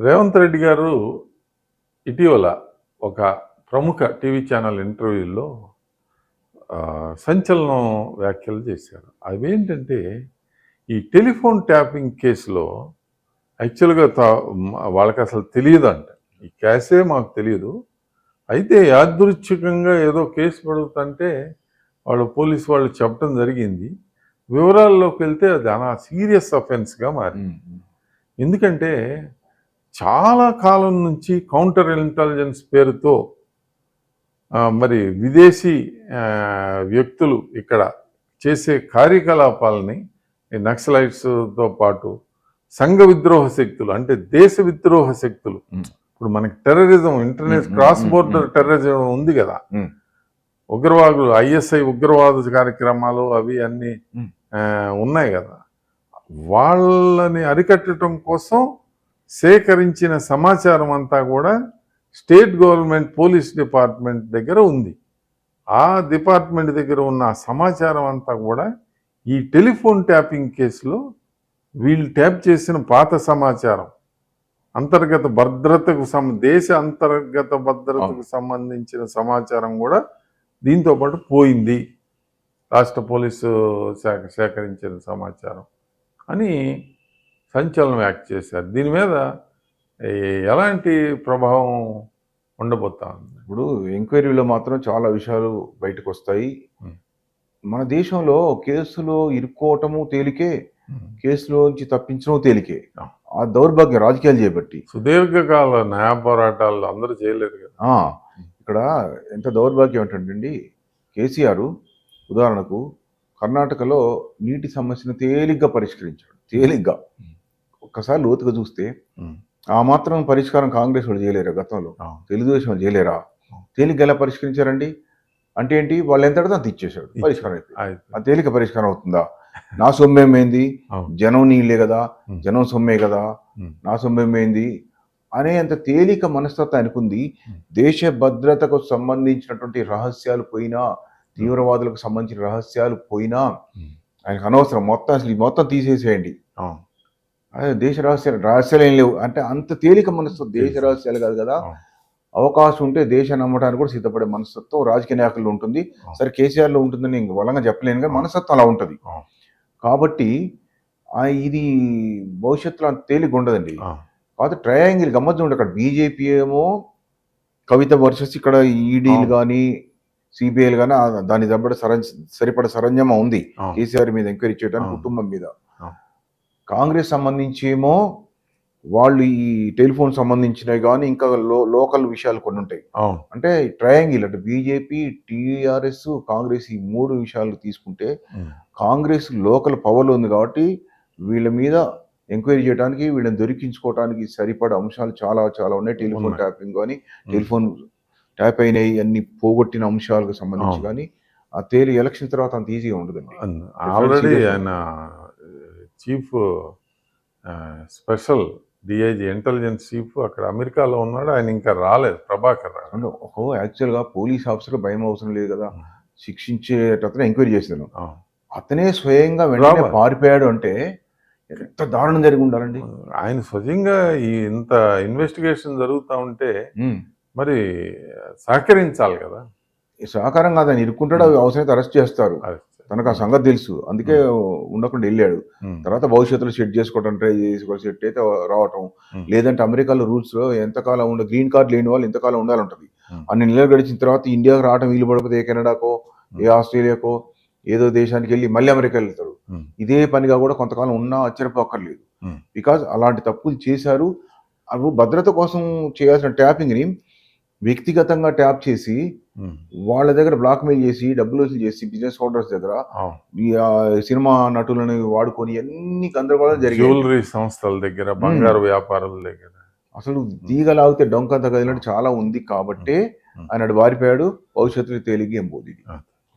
రేవంత్ రెడ్డి గారు ఇటీవల ఒక ప్రముఖ టీవీ ఛానల్ ఇంటర్వ్యూలో సంచలనం వ్యాఖ్యలు చేశారు. అవేంటంటే ఈ టెలిఫోన్ ట్యాపింగ్ కేసులో యాక్చువల్గా వాళ్ళకి అసలు తెలియదంట. ఈ కేసే మాకు తెలియదు. అయితే యాదృచ్ఛికంగా ఏదో కేసు పడుతుంటే పోలీసు వాళ్ళు చెప్పడం జరిగింది. వివరాల్లోకి వెళ్తే అది సీరియస్ అఫెన్స్గా మారింది. ఎందుకంటే చాలా కాలం నుంచి కౌంటర్ ఇంటెలిజెన్స్ పేరుతో మరి విదేశీ వ్యక్తులు ఇక్కడ చేసే కార్యకలాపాలని నక్సలైట్స్తో పాటు సంఘ విద్రోహ శక్తులు అంటే దేశ విద్రోహ శక్తులు, ఇప్పుడు మనకి terrorism, internet cross border terrorism ఉంది కదా, ఉగ్రవాదులు, ఐఎస్ఐ ఉగ్రవాద కార్యక్రమాలు అవి అన్నీ ఉన్నాయి కదా, వాళ్ళని అరికట్టడం కోసం సేకరించిన సమాచారం అంతా కూడా స్టేట్ గవర్నమెంట్ పోలీస్ డిపార్ట్మెంట్ దగ్గర ఉంది. ఆ డిపార్ట్మెంట్ దగ్గర ఉన్న సమాచారం అంతా కూడా ఈ టెలిఫోన్ ట్యాపింగ్ కేసులో వీళ్ళు ట్యాప్ చేసిన పాత సమాచారం, అంతర్గత భద్రతకు దేశ అంతర్గత భద్రతకు సంబంధించిన సమాచారం కూడా దీంతో పాటు పోయింది. రాష్ట్ర పోలీసు శాఖ సేకరించిన సమాచారం అని సంచలనం వ్యాఖ్య చేశారు. దీని మీద ఎలాంటి ప్రభావం ఉండబోతా ఉంది? ఇప్పుడు ఎంక్వైరీలో మాత్రం చాలా విషయాలు బయటకు వస్తాయి. మన దేశంలో కేసులో ఇరుక్కోవటము తేలికే, కేసులోంచి తప్పించడం తేలికే. ఆ దౌర్భాగ్యం రాజకీయాలు చేయబట్టి సుదీర్ఘకాల న్యాయ పోరాటాలు అందరూ చేయలేరు కదా. ఇక్కడ ఎంత దౌర్భాగ్యం ఏంటండి, కేసీఆర్ ఉదాహరణకు కర్ణాటకలో నీటి సమస్యను తేలిగ్గా పరిష్కరించాడు. తేలిగ్గా ఒక్కసారి లోతుగా చూస్తే ఆ మాత్రం పరిష్కారం కాంగ్రెస్ వాళ్ళు చేయలేరా? గతంలో తెలుగుదేశం వాళ్ళు చేయలేరా? తేలిగ్గా ఎలా పరిష్కరించారండి? అంటే ఏంటి, వాళ్ళు ఎంత అంత ఇచ్చేసాడు, పరిష్కారం అయిపోయింది. ఆ తేలిక పరిష్కారం అవుతుందా? నా సొమ్మేమైంది, జనం నీళ్ళే కదా, జనం సొమ్మే కదా, నా సొమ్మేమైంది అనే అంత తేలిక మనస్తత్వం అనుకుంది. దేశ భద్రతకు సంబంధించినటువంటి రహస్యాలు పోయినా, తీవ్రవాదులకు సంబంధించిన రహస్యాలు పోయినా ఆయనకు అనవసరం, మొత్తం తీసేసేయండి. అదే దేశ రహస్యాలు ఏం లేవు అంటే అంత తేలిక మనస్తత్వం. దేశ రహస్యాలు కాదు కదా, అవకాశం ఉంటే దేశాన్ని నమ్మడానికి కూడా సిద్ధపడే మనస్తత్వం రాజకీయ నాయకుల్లో ఉంటుంది. సరే కేసీఆర్లో ఉంటుందని ఇంక బలంగా చెప్పలేను, కానీ మనస్తత్వం అలా ఉంటుంది. కాబట్టి ఇది భవిష్యత్తులో అంత తేలిక ఉండదండి. కాకపోతే ట్రయాంగిల్ గమ్మత్తు ఉండే, అక్కడ బీజేపీ ఏమో కవిత వర్సెస్ ఇక్కడ ఈడీలు కానీ సిబిఐలు కానీ దాని సరిపడ సరంజామా ఉంది కేసీఆర్ మీద ఎంక్వైరీ చేయడానికి, కుటుంబం మీద. కాంగ్రెస్ సంబంధించి ఏమో వాళ్ళు ఈ టెలిఫోన్ సంబంధించినవి కానీ ఇంకా లోకల్ విషయాలు కొన్ని ఉంటాయి. అంటే ట్రయాంగిల్ అంటే బీజేపీ, టీఆర్ఎస్, కాంగ్రెస్ ఈ మూడు విషయాలు తీసుకుంటే కాంగ్రెస్ లోకల్ పవర్లో ఉంది కాబట్టి వీళ్ళ మీద ఎంక్వైరీ చేయడానికి, వీళ్ళని దొరికించుకోవడానికి సరిపడే అంశాలు చాలా చాలా ఉన్నాయి. టెలిఫోన్ ట్యాపింగ్ కానీ, టెలిఫోన్ ట్యాప్ అయినాయి అన్ని పోగొట్టిన అంశాలకు సంబంధించి కానీ ఆ ఎలక్షన్ తర్వాత అంత ఈజీగా ఉండదండి. ఆల్రెడీ ఆయన chief special DIG intelligence chief అక్కడ అమెరికాలో ఉన్నాడు, ఆయన ఇంకా రాలేదు, ప్రభాకర్ రాడు. యాక్చువల్గా పోలీస్ ఆఫీసర్ భయం అవసరం లేదు కదా, శిక్షించేటతను ఎంక్వైరీ చేశాను, అతనే స్వయంగా వెంటనే పారిపోయాడు అంటే ఎంత దారుణం జరిగి ఉండాలండి. ఆయన స్వయంగా ఇంత ఇన్వెస్టిగేషన్ జరుగుతూ ఉంటే మరి సహకరించాలి కదా. సహకారం కాదు, ఆయన ఇరుక్కుంటాడు, అవి అవసరమైతే అరెస్ట్ చేస్తారు, తనకు ఆ సంగతి తెలుసు, అందుకే ఉండకుండా వెళ్ళాడు. తర్వాత భవిష్యత్తులో సెట్ చేసుకోవడం ట్రై చేసి సెట్ అయితే రావటం, లేదంటే అమెరికాలో రూల్స్ లో ఎంతకాలం గ్రీన్ కార్డు లేని వాళ్ళు ఎంతకాలం ఉండాలంటది. అన్ని నెలలు గడిచిన తర్వాత ఇండియాకు రావడం వీలు పడకపోతే ఏ కెనడాకో ఏ ఆస్ట్రేలియాకో ఏదో దేశానికి వెళ్ళి మళ్ళీ అమెరికా వెళ్తారు. ఇదే పనిగా కూడా కొంతకాలం ఉన్నా ఆశ్చర్యపోక్కర్లేదు. బికాజ్ అలాంటి తప్పులు చేశారు. అవి భద్రత కోసం చేయాల్సిన ట్యాపింగ్ ని వ్యక్తిగతంగా ట్యాప్ చేసి వాళ్ళ దగ్గర బ్లాక్ మెయిల్ చేసి డబ్బులు వసూలు చేసి బిజినెస్ హోల్డర్స్ దగ్గర సినిమా నటులను వాడుకొని ఎన్ని గందరగోళాలు జరిగాయి. జ్యువెలరీ సంస్థల దగ్గర, బంగారు వ్యాపారుల దగ్గర అసలు తీగలాగితే డొంకంత కదిలినట్టు చాలా ఉంది. కాబట్టి ఆయన వారిపోయాడు. భవిష్యత్తులో తేలిగ్గా ఏం పోదు.